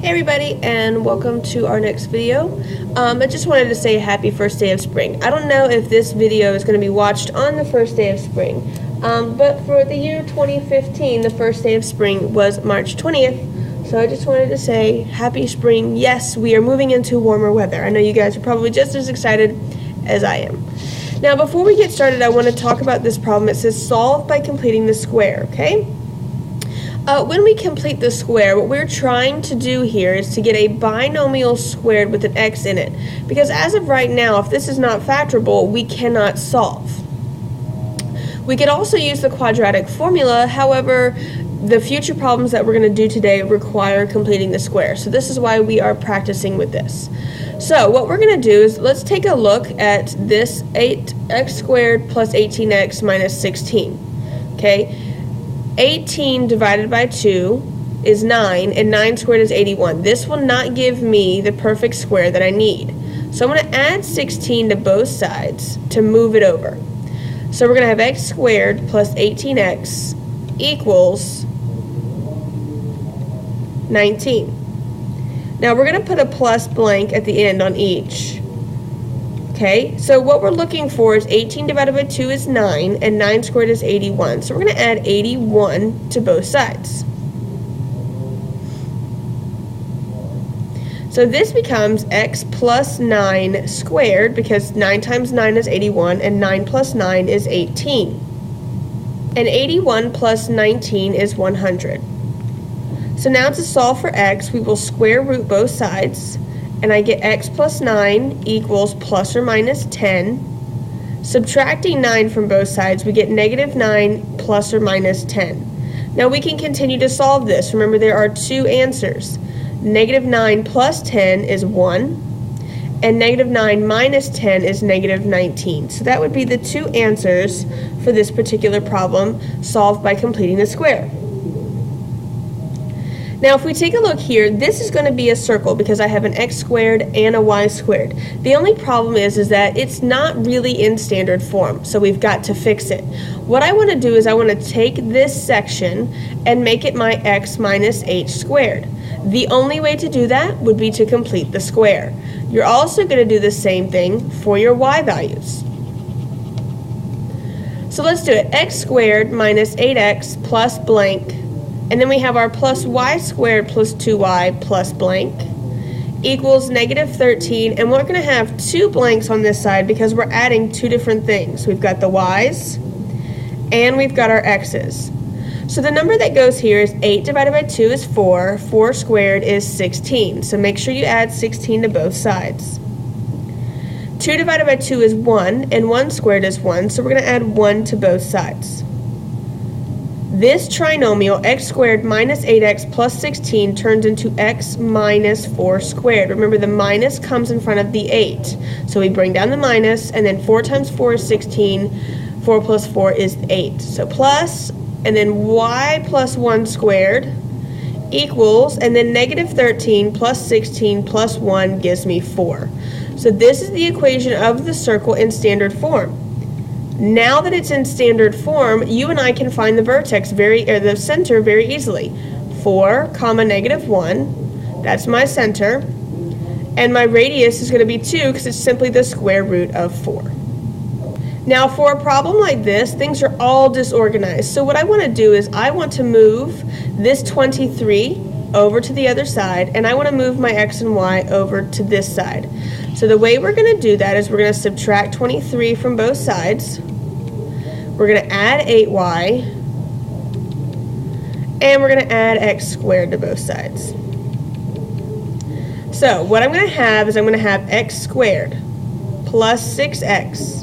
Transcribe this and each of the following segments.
Hey everybody, and welcome to our next video. I just wanted to say happy first day of spring. I don't know if this video is going to be watched on the first day of spring, but for the year 2015, the first day of spring was March 20th. So I just wanted to say happy spring. Yes, we are moving into warmer weather. I know you guys are probably just as excited as I am. Now, before we get started, I want to talk about this problem. It says solve by completing the square, okay? When we complete the square, what we're trying to do here is to get a binomial squared with an x in it. Because as of right now, if this is not factorable, we cannot solve. We could also use the quadratic formula, however, the future problems that we're going to do today require completing the square. So this is why we are practicing with this. So what we're going to do is let's take a look at this 8x squared plus 18x minus 16. Okay? 18 divided by 2 is 9, and 9 squared is 81. This will not give me the perfect square that I need. So I'm going to add 16 to both sides to move it over. So we're going to have x squared plus 18x equals 19. Now we're going to put a plus blank at the end on each. Okay, so what we're looking for is 18 divided by 2 is 9, and 9 squared is 81. So we're going to add 81 to both sides. So this becomes x plus 9 squared, because 9 times 9 is 81, and 9 plus 9 is 18. And 81 plus 19 is 100. So now to solve for x, we will square root both sides. And I get x plus 9 equals plus or minus 10. Subtracting 9 from both sides, we get negative 9 plus or minus 10. Now we can continue to solve this. Remember, there are two answers. Negative 9 plus 10 is 1, and negative 9 minus 10 is negative 19. So that would be the two answers for this particular problem, solved by completing the square. Now if we take a look here, this is going to be a circle because I have an x squared and a y squared. The only problem is that it's not really in standard form, so we've got to fix it. What I want to do is I want to take this section and make it my x minus h squared. The only way to do that would be to complete the square. You're also going to do the same thing for your y values. So let's do it. X squared minus 8x plus blank. And then we have our plus y squared plus 2y plus blank equals negative 13. And we're going to have two blanks on this side because we're adding two different things. We've got the y's and we've got our x's. So the number that goes here is 8 divided by 2 is 4. 4 squared is 16. So make sure you add 16 to both sides. 2 divided by 2 is 1, and 1 squared is 1. So we're going to add 1 to both sides. This trinomial, x squared minus 8x plus 16, turns into x minus 4 squared. Remember, the minus comes in front of the 8. So we bring down the minus, and then 4 times 4 is 16. 4 plus 4 is 8. So plus, and then y plus 1 squared equals, and then negative 13 plus 16 plus 1 gives me 4. So this is the equation of the circle in standard form. Now that it's in standard form, you and I can find the vertex the center very easily. 4 comma negative 1, that's my center, and my radius is going to be 2 because it's simply the square root of 4. Now for a problem like this, things are all disorganized. So what I want to do is I want to move this 23 over to the other side, and I want to move my x and y over to this side. So the way we're going to do that is we're going to subtract 23 from both sides. We're going to add 8y, and we're going to add x squared to both sides. So what I'm going to have is I'm going to have x squared plus 6x.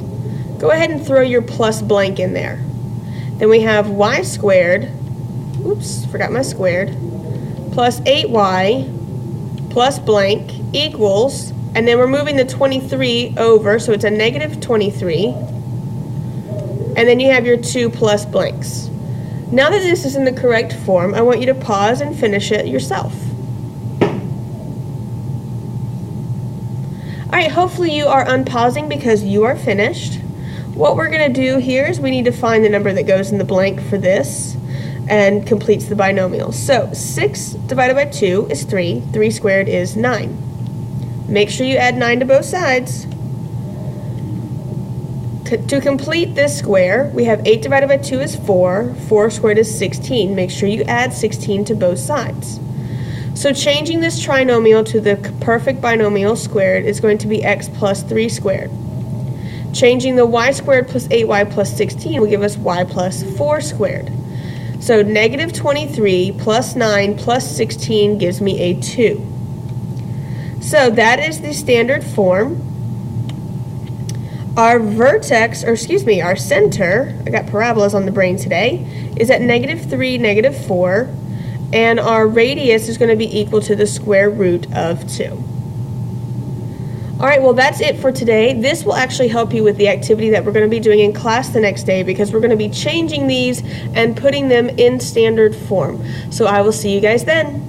Go ahead and throw your plus blank in there. Then we have y squared, oops, forgot my squared, plus 8y plus blank equals, and then we're moving the 23 over, so it's a negative 23. And then you have your 2 plus blanks. Now that this is in the correct form, I want you to pause and finish it yourself. Alright, hopefully you are unpausing because you are finished. What we're going to do here is we need to find the number that goes in the blank for this. and completes the binomial. So 6 divided by 2 is 3. 3 squared is 9. Make sure you add 9 to both sides. To complete this square, we have 8 divided by 2 is 4. 4 squared is 16. Make sure you add 16 to both sides. So changing this trinomial to the perfect binomial squared is going to be x plus 3 squared. Changing the y squared plus 8y plus 16 will give us y plus 4 squared. So negative 23 plus 9 plus 16 gives me a 2. So that is the standard form. Our vertex, or excuse me, our center, I got parabolas on the brain today, is at negative 3, negative 4, and our radius is going to be equal to the square root of 2. Alright, well that's it for today. This will actually help you with the activity that we're going to be doing in class the next day, because we're going to be changing these and putting them in standard form. So I will see you guys then.